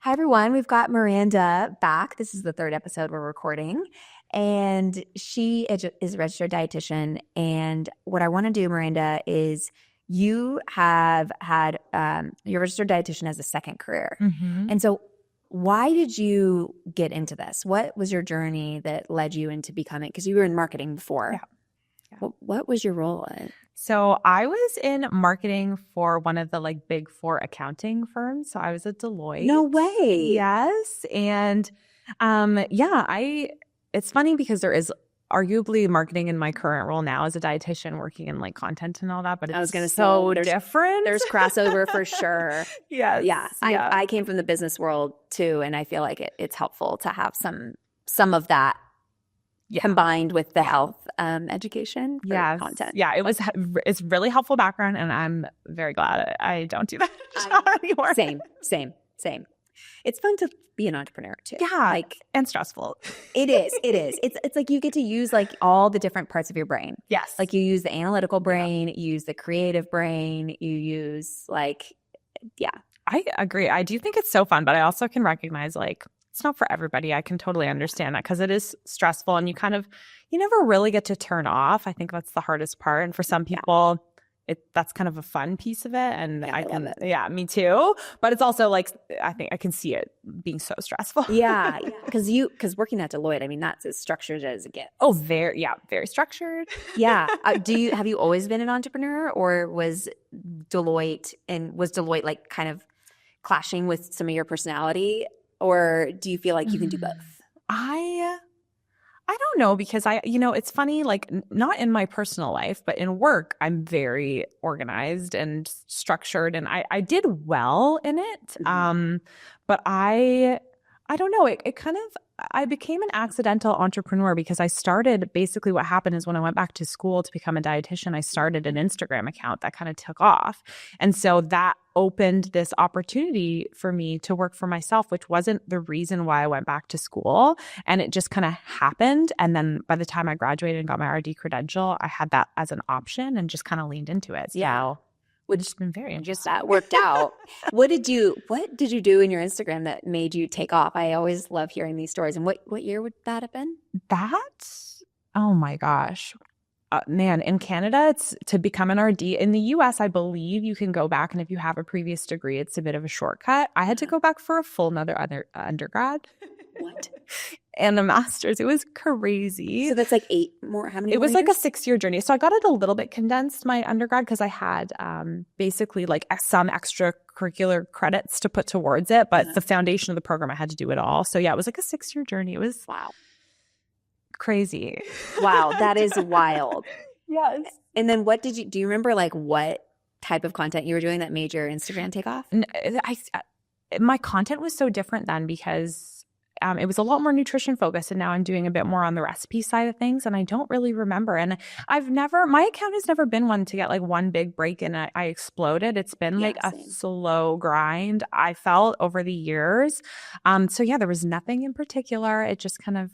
Hi, everyone. We've got Miranda back. This is the third episode we're recording, and she is a registered dietitian. And what I want to do, Miranda, is you have had your registered dietitian as a second career. Mm-hmm. And so why did you get into this? What was your journey that led you into becoming, because you were in marketing before. Yeah. What was your role in it? So I was in marketing for one of the big four accounting firms. So I was at Deloitte. No way. Yes. And it's funny because there is arguably marketing in my current role now as a dietitian working in content and all that, but it's so different. There's crossover for sure. Yes. Yeah. I came from the business world too, and I feel like it's helpful to have some of that combined with the health education for content. Yeah, it's really helpful background, and I'm very glad I don't do that anymore. Same. It's fun to be an entrepreneur too. Yeah, and stressful. It is. It's like you get to use all the different parts of your brain. Yes. You use the analytical brain, you use the creative brain, you use I agree. I do think it's so fun, but I also can recognize it's not for everybody. I can totally understand that because it is stressful and you never really get to turn off. I think that's the hardest part. And for some people, that's kind of a fun piece of it. And I love it. Yeah, me too. But it's also I think I can see it being so stressful. Yeah. Because working at Deloitte, that's as structured as it gets. Oh, very structured. Yeah. Have you always been an entrepreneur, or was Deloitte kind of clashing with some of your personality? Or do you feel like you can do both? I don't know, because it's funny, not in my personal life, but in work, I'm very organized and structured, and I did well in it. Mm-hmm. But I don't know. I became an accidental entrepreneur because I started, basically what happened is when I went back to school to become a dietitian, I started an Instagram account that kind of took off. And so that opened this opportunity for me to work for myself, which wasn't the reason why I went back to school. And it just kind of happened. And then by the time I graduated and got my RD credential, I had that as an option and just kind of leaned into it. Yeah. Which has been very interesting. Just that worked out. What did you do in your Instagram that made you take off? I always love hearing these stories. And what year would that have been? Oh my gosh. Man, in Canada, it's to become an RD. In the US, I believe you can go back, and if you have a previous degree, it's a bit of a shortcut. I had to go back for a full another undergrad. What? And a master's. It was crazy. So that's 8 more. How many? It was a 6-year journey. So I got it a little bit condensed, my undergrad, because I had basically some extracurricular credits to put towards it. But the foundation of the program, I had to do it all. So yeah, it was a 6-year journey. It was crazy. Wow, that is wild. Yes. And then do you remember what type of content you were doing that made your Instagram take off? My content was so different then because it was a lot more nutrition focused, and now I'm doing a bit more on the recipe side of things, and I don't really remember. And my account has never been one to get one big break and I exploded. It's been a slow grind, I felt, over the years. So yeah, there was nothing in particular. It just kind of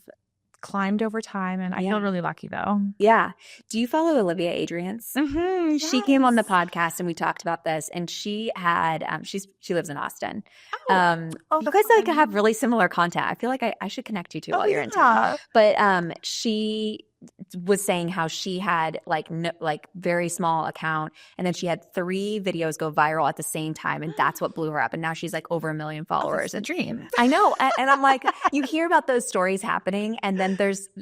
climbed over time, and I feel really lucky though. Yeah. Do you follow Olivia Adrians? Mm-hmm, yes. She came on the podcast and we talked about this, and she had she lives in Austin. You guys have really similar content. I feel like I should connect you two while you're in town. But she was saying how she had very small account, and then she had 3 videos go viral at the same time, and that's what blew her up. And now she's over 1 million followers. It's a dream. I know. And I'm you hear about those stories happening, and then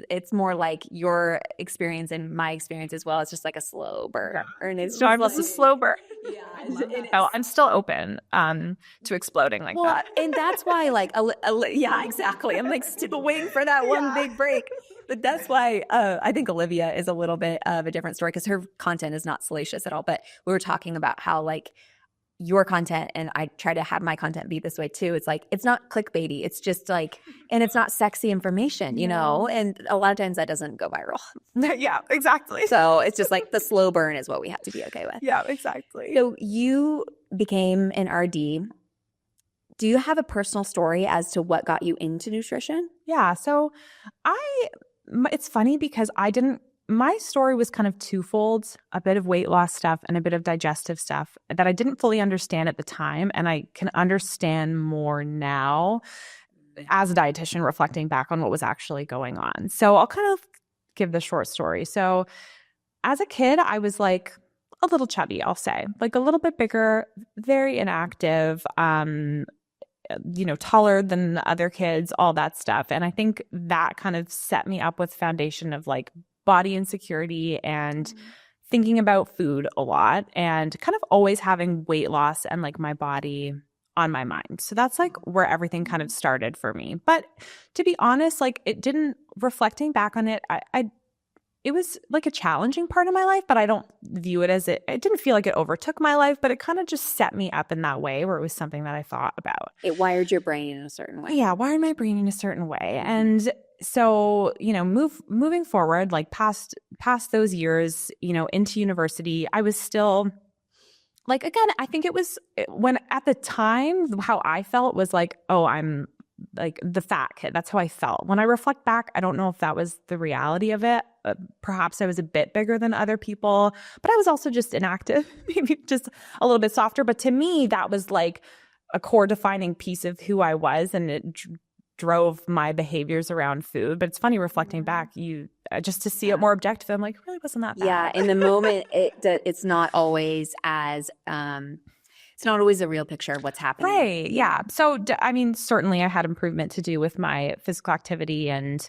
it's more your experience and my experience as well. It's just a slow burn. And it's just a slow burn. Yeah, I'm still open to exploding that. And that's why yeah, exactly. I'm still waiting for that one big break. But that's why I think Olivia is a little bit of a different story, because her content is not salacious at all. But we were talking about how your content, and I try to have my content be this way too. It's it's not clickbaity. It's just and it's not sexy information, you know? And a lot of times that doesn't go viral. Yeah, exactly. So it's just the slow burn is what we have to be okay with. Yeah, exactly. So you became an RD. Do you have a personal story as to what got you into nutrition? Yeah. So it's funny because my story was kind of twofold, a bit of weight loss stuff and a bit of digestive stuff that I didn't fully understand at the time. And I can understand more now as a dietitian reflecting back on what was actually going on. So I'll kind of give the short story. So as a kid, I was like a little chubby, I'll say, like a little bit bigger, very inactive, taller than other kids, all that stuff. And I think that kind of set me up with foundation of like body insecurity and thinking about food a lot and kind of always having weight loss and like my body on my mind. So that's like where everything kind of started for me. But to be honest, like it didn't, reflecting back on it, it was like a challenging part of my life, but I don't view it as it didn't feel like it overtook my life, but it kind of just set me up in that way where it was something that I thought about. It wired your brain in a certain way. Yeah, wired my brain in a certain way. And so, moving forward, like past those years, into university, I was still like, again, I think it was when at the time, how I felt was like, oh, I'm like the fat kid. That's how I felt. When I reflect back, I don't know if that was the reality of it. Perhaps I was a bit bigger than other people, but I was also just inactive, maybe just a little bit softer. But to me, that was like a core defining piece of who I was, and it drove my behaviors around food. But it's funny reflecting back, just to see it more objective, I'm like, it really wasn't that bad. Yeah, in the moment, it's not always as it's not always a real picture of what's happening. Right. Yeah. So, certainly I had improvement to do with my physical activity, and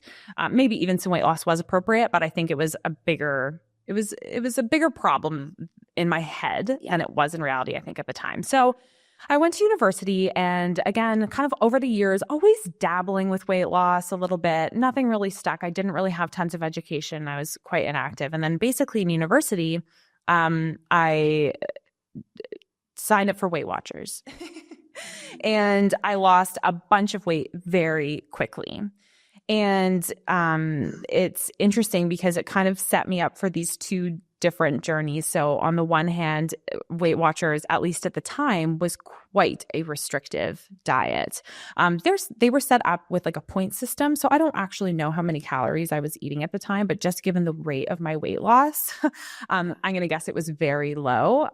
maybe even some weight loss was appropriate, but I think it was a bigger problem in my head than it was in reality, I think, at the time. So I went to university, and again, kind of over the years, always dabbling with weight loss a little bit. Nothing really stuck. I didn't really have tons of education. I was quite inactive. And then basically in university, I signed up for Weight Watchers and I lost a bunch of weight very quickly. And it's interesting because it kind of set me up for these two different journeys. So on the one hand, Weight Watchers, at least at the time, was quite a restrictive diet. They were set up with like a point system. So I don't actually know how many calories I was eating at the time, but just given the rate of my weight loss, I'm going to guess it was very low.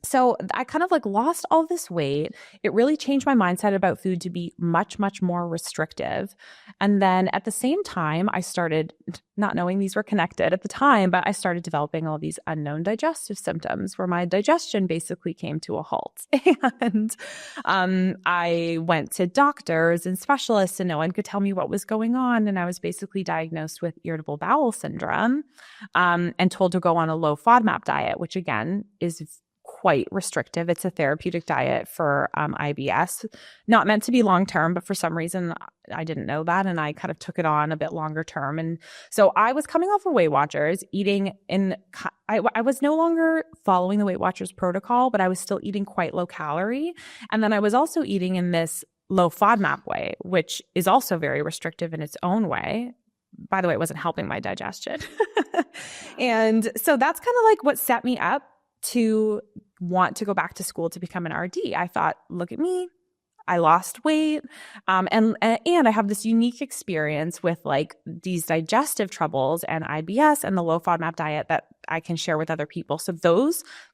So I kind of like lost all this weight. It really changed my mindset about food to be much, much more restrictive. And then at the same time, I started not knowing these were connected at the time, but I started developing all these unknown digestive symptoms where my digestion basically came to a halt. And I went to doctors and specialists and no one could tell me what was going on. And I was basically diagnosed with irritable bowel syndrome and told to go on a low FODMAP diet, which again is quite restrictive. It's a therapeutic diet for IBS, not meant to be long-term, but for some reason I didn't know that. And I kind of took it on a bit longer term. And so I was coming off of Weight Watchers I was no longer following the Weight Watchers protocol, but I was still eating quite low calorie. And then I was also eating in this low FODMAP way, which is also very restrictive in its own way. By the way, it wasn't helping my digestion. And so that's kind of like what set me up to want to go back to school to become an RD. I thought, look at me, I lost weight, and I have this unique experience with like these digestive troubles and IBS and the low FODMAP diet that I can share with other people. So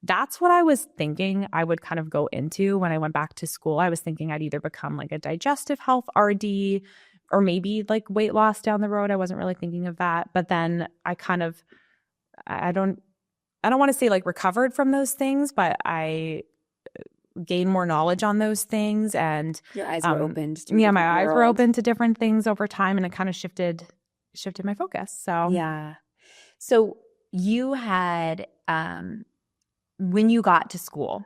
that's what I was thinking I would kind of go into when I went back to school. I was thinking I'd either become like a digestive health RD or maybe like weight loss down the road. I wasn't really thinking of that, but then I don't want to say like recovered from those things, but I gained more knowledge on those things, and your eyes were opened. My eyes were open to different things over time, and it kind of shifted my focus. So yeah. So you had when you got to school,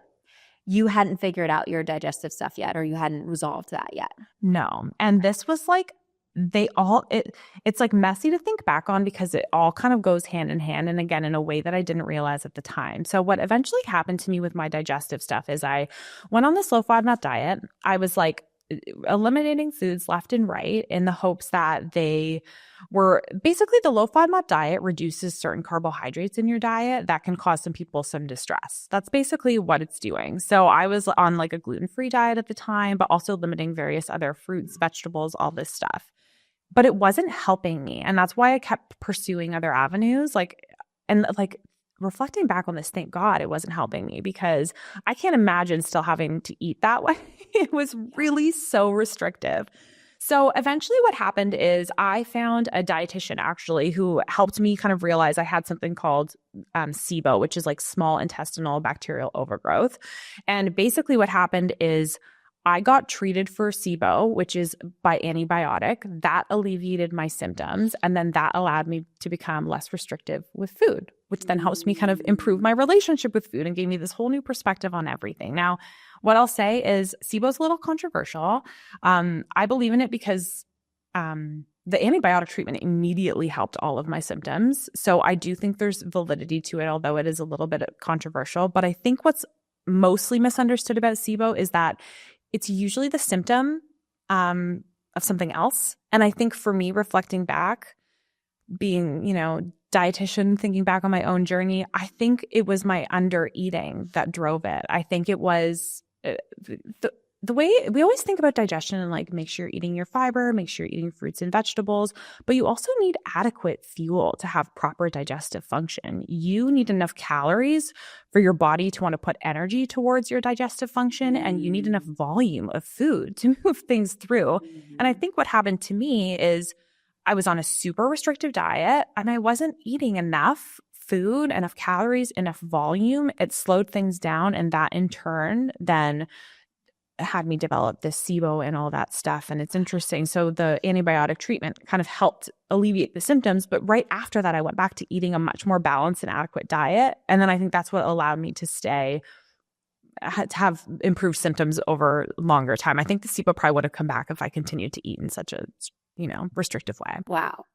you hadn't figured out your digestive stuff yet, or you hadn't resolved that yet. No, and this was like it's like messy to think back on because it all kind of goes hand in hand, and again in a way that I didn't realize at the time. So what eventually happened to me with my digestive stuff is I went on this low FODMAP diet. I was like eliminating foods left and right in the hopes that they were basically, the low FODMAP diet reduces certain carbohydrates in your diet that can cause some people some distress. That's basically what it's doing. So I was on like a gluten-free diet at the time, but also limiting various other fruits, vegetables, all this stuff. but it wasn't helping me. And that's why I kept pursuing other avenues. Reflecting back on this, thank God it wasn't helping me, because I can't imagine still having to eat that way. It was really so restrictive. So eventually what happened is I found a dietitian actually who helped me kind of realize I had something called SIBO, which is like small intestinal bacterial overgrowth. And basically what happened is I got treated for SIBO, which is by antibiotic. That alleviated my symptoms. And then that allowed me to become less restrictive with food, which then helps me kind of improve my relationship with food and gave me this whole new perspective on everything. Now, what I'll say is SIBO's a little controversial. I believe in it because the antibiotic treatment immediately helped all of my symptoms. So I do think there's validity to it, although it is a little bit controversial. But I think what's mostly misunderstood about SIBO is that it's usually the symptom of something else. And I think for me, reflecting back, being, dietitian, thinking back on my own journey, I think it was my under eating that drove it. I think it was the way we always think about digestion and like, make sure you're eating your fiber, make sure you're eating fruits and vegetables, but you also need adequate fuel to have proper digestive function. You need enough calories for your body to want to put energy towards your digestive function, and you need enough volume of food to move things through. And I think what happened to me is I was on a super restrictive diet and I wasn't eating enough food, enough calories, enough volume. It slowed things down, and that in turn then had me develop this SIBO and all that stuff. And it's interesting. So the antibiotic treatment kind of helped alleviate the symptoms. But right after that, I went back to eating a much more balanced and adequate diet. And then I think that's what allowed me to have improved symptoms over longer time. I think the SIBO probably would have come back if I continued to eat in such a, restrictive way. Wow.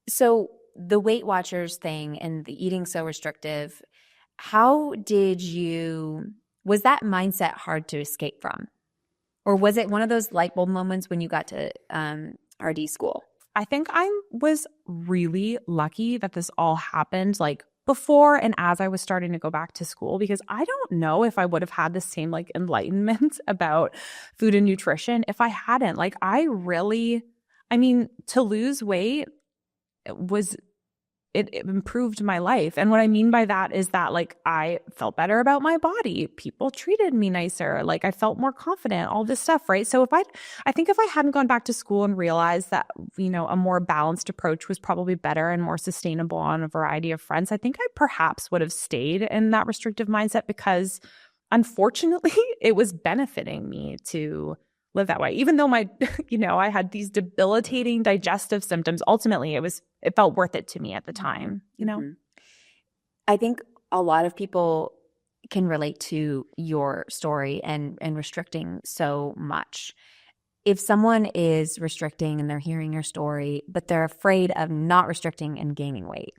So the Weight Watchers thing and the eating so restrictive, was that mindset hard to escape from? Or was it one of those light bulb moments when you got to RD school? I think I was really lucky that this all happened like before and as I was starting to go back to school, because I don't know if I would have had the same like enlightenment about food and nutrition if I hadn't. Like to lose weight it improved my life. And what I mean by that is that like I felt better about my body. People treated me nicer. Like I felt more confident, all this stuff, right? So I think if I hadn't gone back to school and realized that, a more balanced approach was probably better and more sustainable on a variety of fronts, I think I perhaps would have stayed in that restrictive mindset, because unfortunately it was benefiting me to live that way. Even though I had these debilitating digestive symptoms, ultimately it felt worth it to me at the time, Mm-hmm. I think a lot of people can relate to your story and restricting so much. If someone is restricting and they're hearing your story, but they're afraid of not restricting and gaining weight,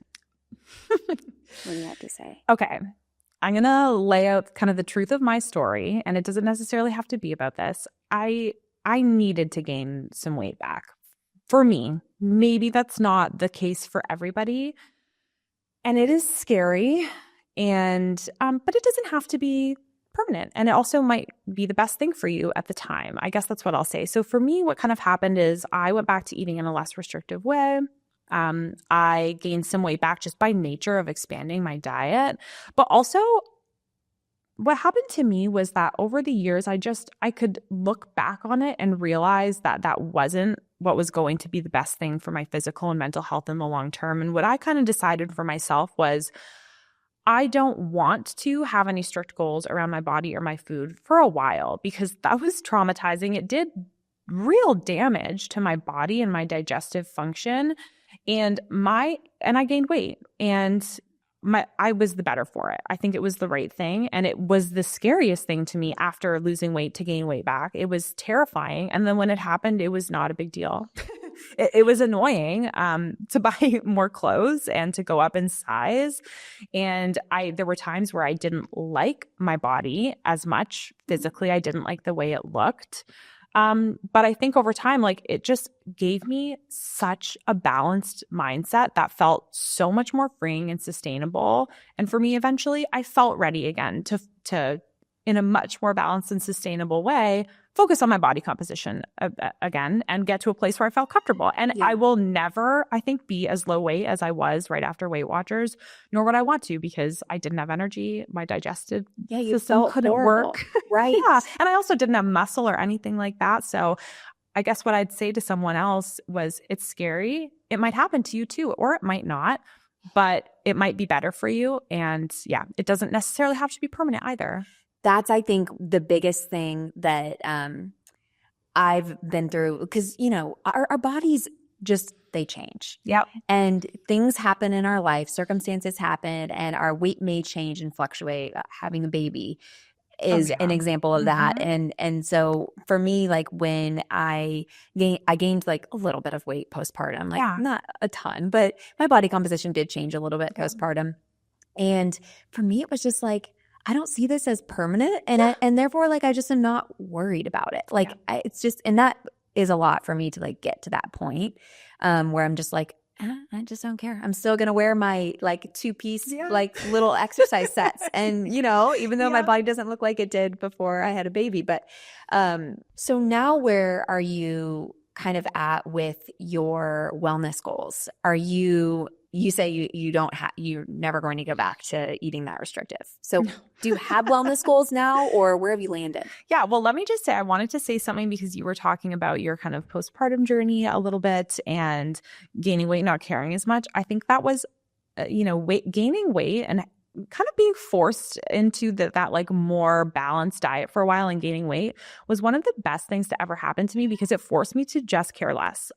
what do you have to say? Okay. I'm going to lay out kind of the truth of my story, and it doesn't necessarily have to be about this. I needed to gain some weight back. For me, maybe that's not the case for everybody. And it is scary, but it doesn't have to be permanent. And it also might be the best thing for you at the time. I guess that's what I'll say. So for me, what kind of happened is I went back to eating in a less restrictive way. I gained some weight back just by nature of expanding my diet. But also what happened to me was that over the years, I could look back on it and realize that that wasn't what was going to be the best thing for my physical and mental health in the long term. And what I kind of decided for myself was I don't want to have any strict goals around my body or my food for a while, because that was traumatizing. It did real damage to my body and my digestive function. And I gained weight, and I was the better for it. I think it was the right thing. And it was the scariest thing to me after losing weight to gain weight back. It was terrifying. And then when it happened, it was not a big deal. It was annoying to buy more clothes and to go up in size. And there were times where I didn't like my body as much physically. I didn't like the way it looked. But I think over time, like, it just gave me such a balanced mindset that felt so much more freeing and sustainable. And for me, eventually, I felt ready again to in a much more balanced and sustainable way, focus on my body composition again and get to a place where I felt comfortable. And I will never, I think, be as low weight as I was right after Weight Watchers, nor would I want to, because I didn't have energy. My digestive system couldn't work. Right. Yeah. And I also didn't have muscle or anything like that. So I guess what I'd say to someone else was, it's scary. It might happen to you too, or it might not, but it might be better for you. And yeah, it doesn't necessarily have to be permanent either. That's, I think, the biggest thing that I've been through, because, you know, our bodies just, they change. Yep. And things happen in our life, circumstances happen, and our weight may change and fluctuate. Having a baby is an example of that. And so for me, like when I gained like a little bit of weight postpartum, like not a ton, but my body composition did change a little bit postpartum. And for me, it was just like, I don't see this as permanent, and therefore, like, I just am not worried about it. Like, it's just, and that is a lot for me to like get to that point where I'm just like, I just don't care. I'm still gonna wear my like 2-piece like little exercise sets, and you know, even though my body doesn't look like it did before I had a baby. But so now, where are you kind of at with your wellness goals? Are you say you're never going to go back to eating that restrictive. So do you have wellness goals now, or where have you landed? Yeah. Well, let me just say, I wanted to say something because you were talking about your kind of postpartum journey a little bit and gaining weight, not caring as much. I think that was, gaining weight and kind of being forced into that like more balanced diet for a while and gaining weight was one of the best things to ever happen to me, because it forced me to just care less.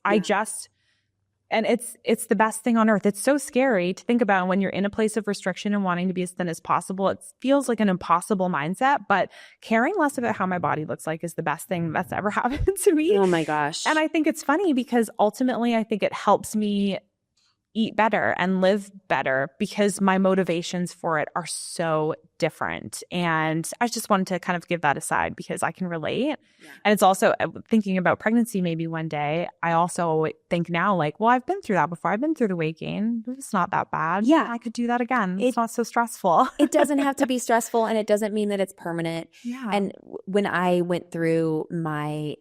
And it's the best thing on earth. It's so scary to think about when you're in a place of restriction and wanting to be as thin as possible. It feels like an impossible mindset, but caring less about how my body looks like is the best thing that's ever happened to me. Oh my gosh. And I think it's funny because ultimately I think it helps me eat better and live better because my motivations for it are so different. And I just wanted to kind of give that aside because I can relate. And it's also thinking about pregnancy maybe one day. I also think now like, well, I've been through that before. I've been through the weight gain. It's not that bad. Yeah. I could do that again. It's not so stressful. It doesn't have to be stressful, and it doesn't mean that it's permanent. Yeah. And when I went through my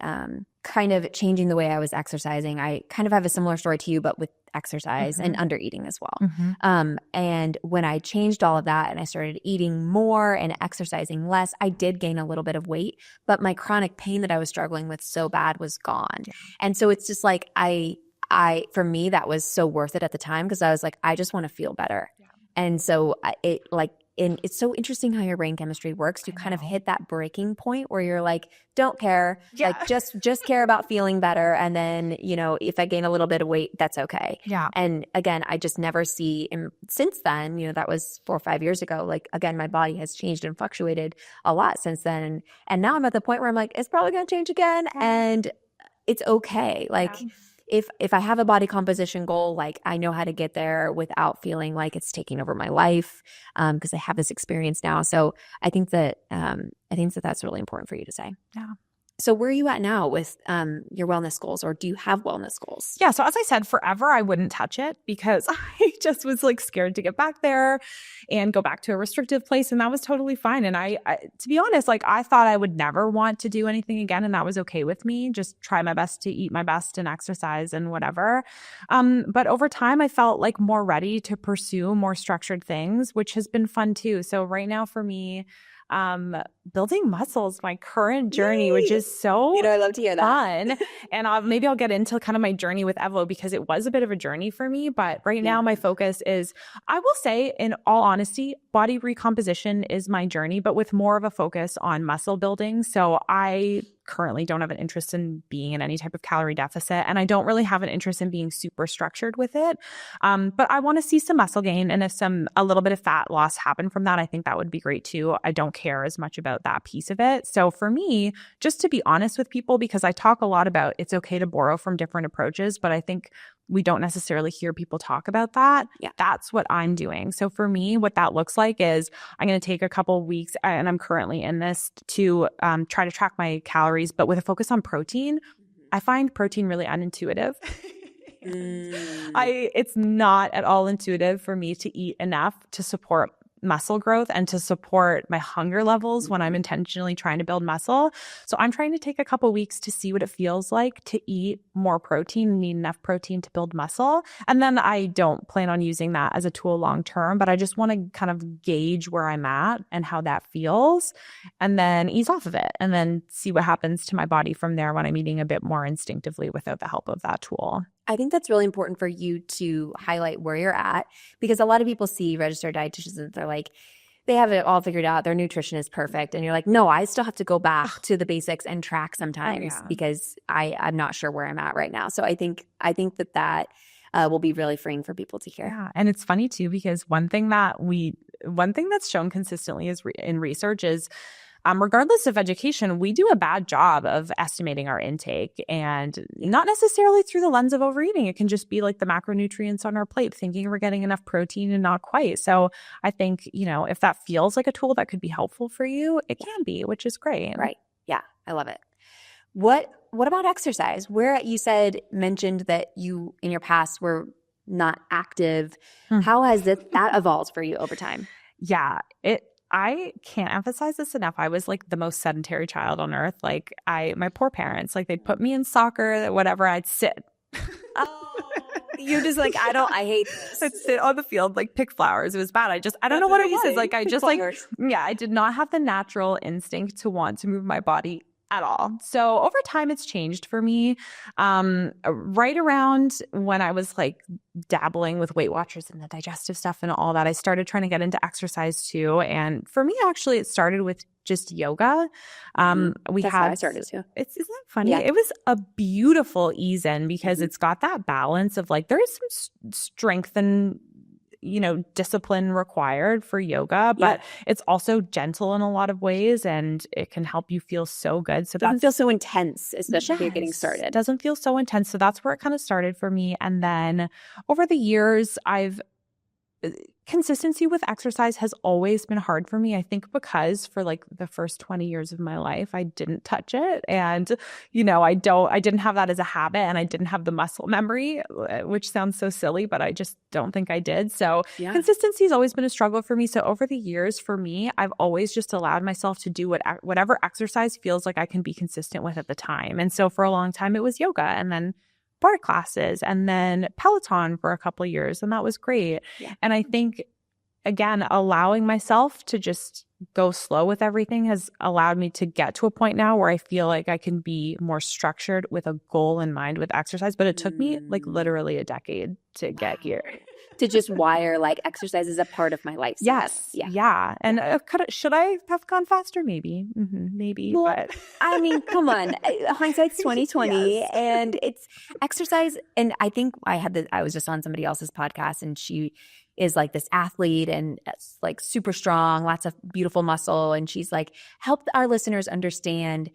kind of changing the way I was exercising, I kind of have a similar story to you, but with exercise and under eating as well. And when I changed all of that and I started eating more and exercising less, I did gain a little bit of weight, but my chronic pain that I was struggling with so bad was gone. And so it's just like, for me, that was so worth it at the time, because I was like, I just want to feel better. And so it's so interesting how your brain chemistry works. You kind of hit that breaking point where you're like, don't care, like just care about feeling better. And then, if I gain a little bit of weight, that's okay. Yeah. And again, I just never see, and since then, that was 4 or 5 years ago. Like, again, my body has changed and fluctuated a lot since then. And now I'm at the point where I'm like, it's probably going to change again. And it's okay. Like, if I have a body composition goal, like I know how to get there without feeling like it's taking over my life, because I have this experience now. So I think that that's really important for you to say. Yeah. So where are you at now with your wellness goals, or do you have wellness goals? Yeah. So as I said, forever I wouldn't touch it because I just was like scared to get back there and go back to a restrictive place. And that was totally fine. And I to be honest, like I thought I would never want to do anything again. And that was okay with me. Just try my best to eat my best and exercise and whatever. But over time, I felt like more ready to pursue more structured things, which has been fun too. So right now for me, building muscles, my current journey, which is so I love to hear that. fun. And maybe I'll get into kind of my journey with Evlo because it was a bit of a journey for me. But right now my focus is, I will say in all honesty, body recomposition is my journey, but with more of a focus on muscle building. So I currently don't have an interest in being in any type of calorie deficit. And I don't really have an interest in being super structured with it. But I want to see some muscle gain. And if a little bit of fat loss happened from that, I think that would be great too. I don't care as much about that piece of it. So for me, just to be honest with people, because I talk a lot about it's okay to borrow from different approaches, but I think we don't necessarily hear people talk about that. Yeah. That's what I'm doing. So for me, what that looks like is I'm going to take a couple weeks, and I'm currently in this, to try to track my calories, but with a focus on protein. I find protein really unintuitive. It's not at all intuitive for me to eat enough to support muscle growth and to support my hunger levels when I'm intentionally trying to build muscle. So I'm trying to take a couple weeks to see what it feels like to eat more protein, need enough protein to build muscle. And then I don't plan on using that as a tool long term, but I just want to kind of gauge where I'm at and how that feels and then ease off of it and then see what happens to my body from there when I'm eating a bit more instinctively without the help of that tool. I think that's really important for you to highlight where you're at, because a lot of people see registered dietitians and they're like, they have it all figured out. Their nutrition is perfect. And you're like, no, I still have to go back to the basics and track sometimes because I'm not sure where I'm at right now. So I think that will be really freeing for people to hear. Yeah. And it's funny too, because one thing that's shown consistently is in research is regardless of education, we do a bad job of estimating our intake, and not necessarily through the lens of overeating. It can just be like the macronutrients on our plate, thinking we're getting enough protein and not quite. So I think, if that feels like a tool that could be helpful for you, it can be, which is great. Right. Yeah. I love it. What about exercise? Where you mentioned that you in your past were not active. How has that evolved for you over time? Yeah, I can't emphasize this enough. I was like the most sedentary child on earth. Like my poor parents, like they'd put me in soccer, whatever, I'd sit. Oh, you're just like, I hate this. I'd sit on the field, like pick flowers. It was bad. I don't know what it was. Like I just I did not have the natural instinct to want to move my body at all. So over time, it's changed for me. Right around when I was like dabbling with Weight Watchers and the digestive stuff and all that, I started trying to get into exercise too. And for me, actually, it started with just yoga. That's how I started too. Isn't that funny? Yeah. It was a beautiful ease in because it's got that balance of like, there is some strength and discipline required for yoga, but it's also gentle in a lot of ways and it can help you feel so good. So it doesn't feel so intense, especially if you're getting started. It doesn't feel so intense. So that's where it kind of started for me. And then over the years, consistency with exercise has always been hard for me. I think because for like the first 20 years of my life, I didn't touch it. And, I didn't have that as a habit and I didn't have the muscle memory, which sounds so silly, but I just don't think I did. So consistency has always been a struggle for me. So over the years for me, I've always just allowed myself to do whatever exercise feels like I can be consistent with at the time. And so for a long time, it was yoga and then bar classes and then Peloton for a couple of years. And that was great. Yeah. And I think, again, allowing myself to just go slow with everything has allowed me to get to a point now where I feel like I can be more structured with a goal in mind with exercise. But it took me like literally a decade to get here. To just wire like exercise is a part of my life. Yes. Yeah. And should I have gone faster? Maybe. Maybe. Well, but I mean, come on. Hindsight's 2020 and it's exercise. And I think I was just on somebody else's podcast and she is like this athlete and like super strong, lots of beautiful muscle. And she's like, help our listeners understand,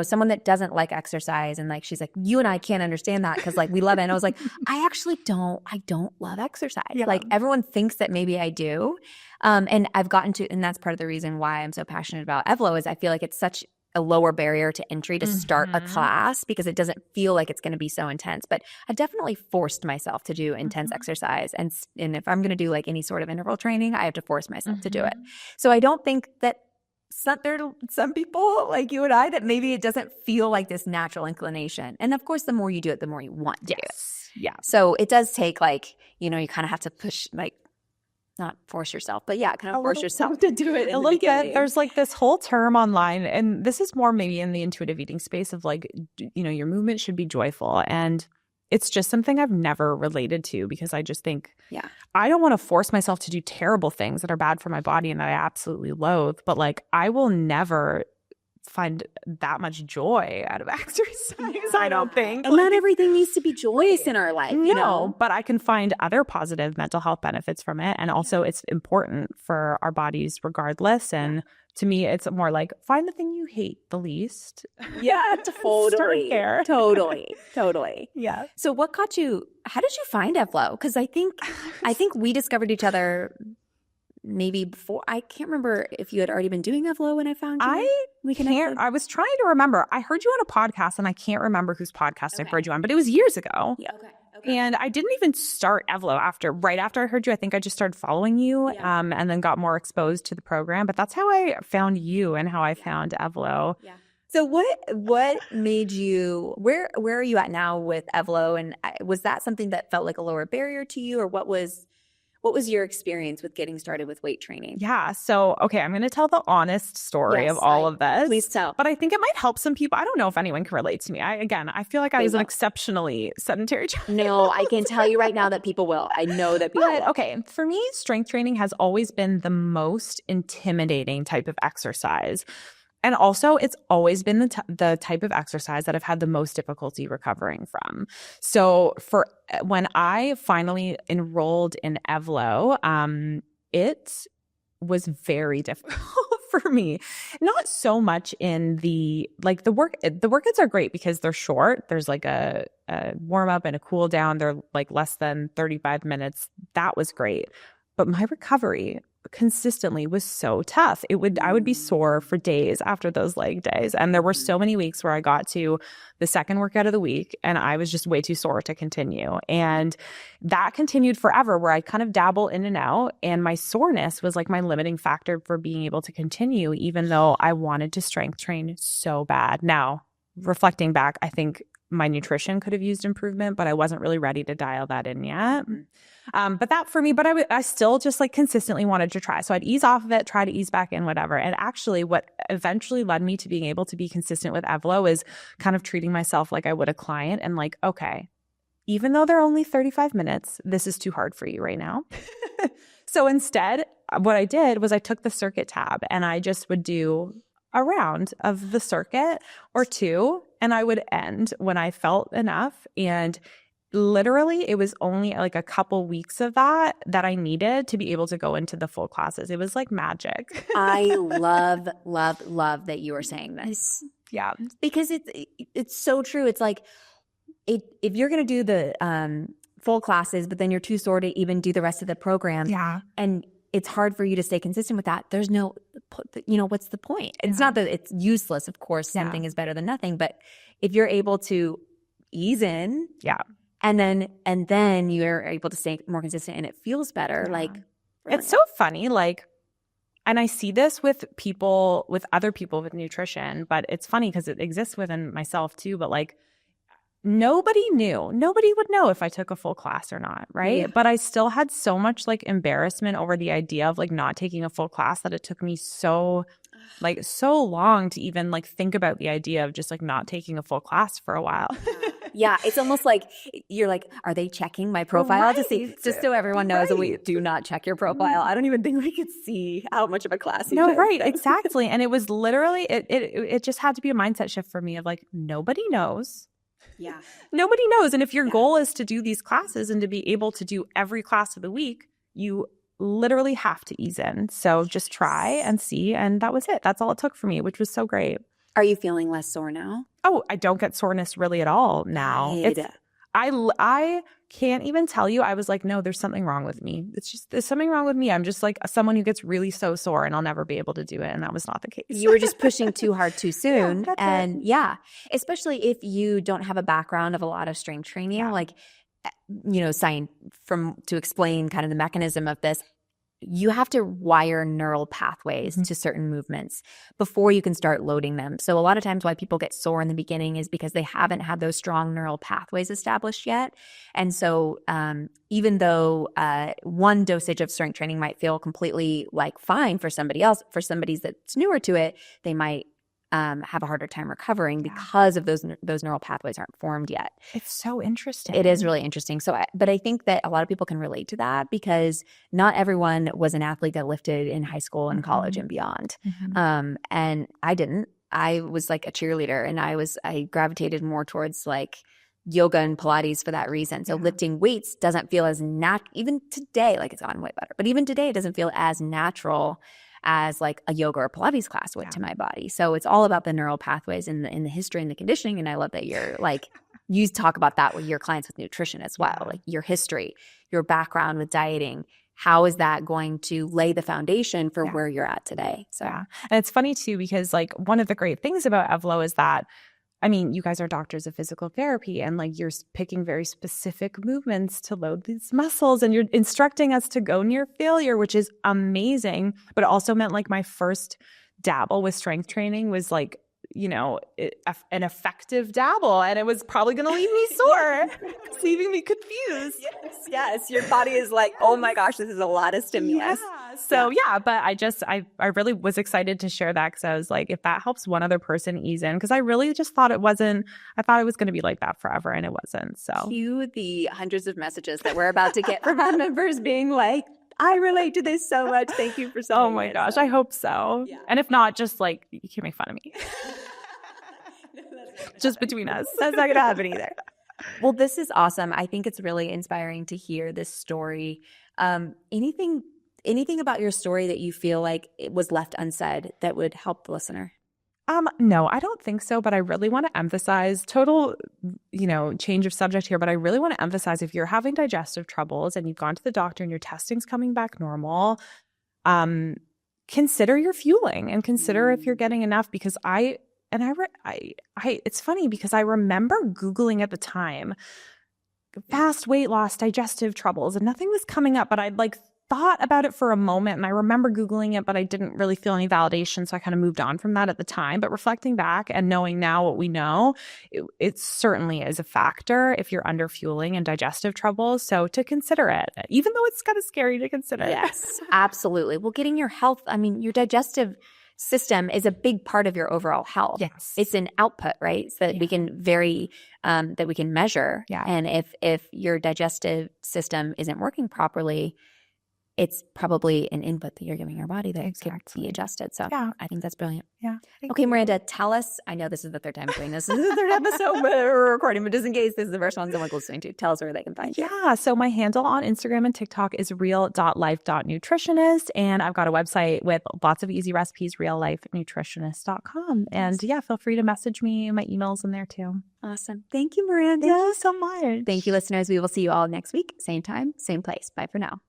someone that doesn't like exercise. And like, she's like, you and I can't understand that because like we love it. And I was like, I actually don't love exercise. Yeah. Like everyone thinks that maybe I do. And I've gotten to, and that's part of the reason why I'm so passionate about Evlo is I feel like it's such a lower barrier to entry to start a class because it doesn't feel like it's going to be so intense. But I definitely forced myself to do intense exercise. And if I'm going to do like any sort of interval training, I have to force myself to do it. So I don't think that there are some people like you and I that maybe it doesn't feel like this natural inclination. And of course, the more you do it, the more you want to do it. Yeah. So it does take like, you kind of have to push like, not force yourself, but kind of force yourself to do it in the beginning. There's like this whole term online, and this is more maybe in the intuitive eating space of like, your movement should be joyful. And it's just something I've never related to because I just think, I don't want to force myself to do terrible things that are bad for my body and that I absolutely loathe. But like, I will never find that much joy out of exercise, I don't think. And not everything needs to be joyous in our life, but I can find other positive mental health benefits from it. And also it's important for our bodies regardless. And to me, it's more like find the thing you hate the least. Yeah, totally. Totally. Yeah. So how did you find Evlo? Because I think we discovered each other maybe before. I can't remember if you had already been doing Evlo when I found you. I was trying to remember. I heard you on a podcast and I can't remember whose podcast I heard you on, but it was years ago. Yeah. And I didn't even start Evlo right after I heard you. I think I just started following you and then got more exposed to the program. But that's how I found you and how I found Evlo. Yeah. So what made you, where are you at now with Evlo? And was that something that felt like a lower barrier to you, or what was your experience with getting started with weight training? Yeah. So, okay, I'm going to tell the honest story of all of this. Please tell. But I think it might help some people. I don't know if anyone can relate to me. I feel like I was an exceptionally sedentary child. No, I can tell you right now that people will. I know that people will. Okay, for me, strength training has always been the most intimidating type of exercise. And also, it's always been the type of exercise that I've had the most difficulty recovering from. So when I finally enrolled in Evlo, it was very difficult for me. Not so much in the workouts are great because they're short. There's like a warm up and a cool down. They're like less than 35 minutes. That was great. But my recovery consistently was so tough. I would be sore for days after those leg days. And there were so many weeks where I got to the second workout of the week and I was just way too sore to continue. And that continued forever, where I kind of dabble in and out. And my soreness was like my limiting factor for being able to continue, even though I wanted to strength train so bad. Now, reflecting back, I think my nutrition could have used improvement, but I wasn't really ready to dial that in yet. But I still just like consistently wanted to try. So I'd ease off of it, try to ease back in, whatever. And actually what eventually led me to being able to be consistent with Evlo is kind of treating myself like I would a client and like, okay, even though they're only 35 minutes, this is too hard for you right now. So instead, what I did was I took the circuit tab and I just would do a round of the circuit or two, and I would end when I felt enough. And literally, it was only like a couple weeks of that I needed to be able to go into the full classes. It was like magic. I love that you are saying this. Yeah. Because it's so true. It's like if you're going to do the full classes, but then you're too sore to even do the rest of the program. Yeah. And it's hard for you to stay consistent with that. There's no, what's the point? It's not that it's useless. Of course, something is better than nothing. But if you're able to ease in, and then you're able to stay more consistent and it feels better. Like, it's so funny. Like, and I see this with other people with nutrition, but it's funny because it exists within myself too. But like, nobody would know if I took a full class or not, right? Yeah. But I still had so much like embarrassment over the idea of like not taking a full class that it took me so long to even like think about the idea of just like not taking a full class for a while. Yeah, it's almost like you're like, are they checking my profile to see? Just so everyone knows that we do not check your profile. I don't even think we could see how much of a class you took. Right, exactly. And it was literally it just had to be a mindset shift for me of like, nobody knows. Yeah. Nobody knows. And if your goal is to do these classes and to be able to do every class of the week, you literally have to ease in. So just try and see. And that was it. That's all it took for me, which was so great. Are you feeling less sore now? Oh, I don't get soreness really at all now. I can't even tell you. I was like, no, there's something wrong with me. There's something wrong with me. I'm just like someone who gets really so sore and I'll never be able to do it. And that was not the case. You were just pushing too hard too soon. Especially if you don't have a background of a lot of strength training, to explain kind of the mechanism of this. You have to wire neural pathways to certain movements before you can start loading them. So a lot of times why people get sore in the beginning is because they haven't had those strong neural pathways established yet. And so even though one dosage of strength training might feel completely like fine for somebody else, for somebody that's newer to it, they might have a harder time recovering because of those neural pathways aren't formed yet. It's so interesting. It is really interesting. But I think that a lot of people can relate to that because not everyone was an athlete that lifted in high school and college and beyond. And I didn't. I was like a cheerleader, and I gravitated more towards like yoga and Pilates for that reason. So lifting weights doesn't feel as even today, like it's gotten way better, but even today it doesn't feel as natural as like a yoga or Pilates class would to my body. So it's all about the neural pathways in the history and the conditioning. And I love that you're like, you talk about that with your clients with nutrition as well, like your history, your background with dieting. How is that going to lay the foundation for where you're at today? So and it's funny too, because like one of the great things about Evlo is that I mean, you guys are doctors of physical therapy, and like you're picking very specific movements to load these muscles, and you're instructing us to go near failure, which is amazing. But it also meant like my first dabble with strength training was like, an effective dabble, and it was probably going to leave me sore, leaving me confused. Yes. Your body is like, oh my gosh, this is a lot of stimulus. Yeah. So but I really was excited to share that because I was like, if that helps one other person ease in, because I really just thought I thought it was going to be like that forever, and it wasn't. So cue the hundreds of messages that we're about to get from our members being like, I relate to this so much. Thank you for saying oh my gosh, I hope so. Yeah. And if not, just like, you can make fun of me. Just between us. That's not going to happen either. Well, this is awesome. I think it's really inspiring to hear this story. Anything about your story that you feel like it was left unsaid that would help the listener? No, I don't think so, but I really want to emphasize total, change of subject here, but I really want to emphasize if you're having digestive troubles and you've gone to the doctor and your testing's coming back normal, consider your fueling and consider if you're getting enough, because it's funny because I remember Googling at the time, fast weight loss, digestive troubles, and nothing was coming up, but I'd like thought about it for a moment, and I remember Googling it, but I didn't really feel any validation, so I kind of moved on from that at the time. But reflecting back and knowing now what we know, it certainly is a factor if you're under fueling and digestive troubles. So to consider it, even though it's kind of scary to consider. Yes, absolutely. Well, getting your health, your digestive system is a big part of your overall health. Yes. It's an output, right? So that we can that we can measure. Yeah. And if your digestive system isn't working properly, it's probably an input that you're giving your body that can be adjusted. So I think that's brilliant. Yeah. Okay, Miranda, tell us, I know this is the third time doing this. This is the third episode we're recording, but just in case this is the first one someone's listening to, tell us where they can find you. Yeah. So my handle on Instagram and TikTok is real.life.nutritionist. And I've got a website with lots of easy recipes, reallifenutritionist.com. And feel free to message me. My email's in there too. Awesome. Thank you, Miranda. Thank you so much. Thank you, listeners. We will see you all next week. Same time, same place. Bye for now.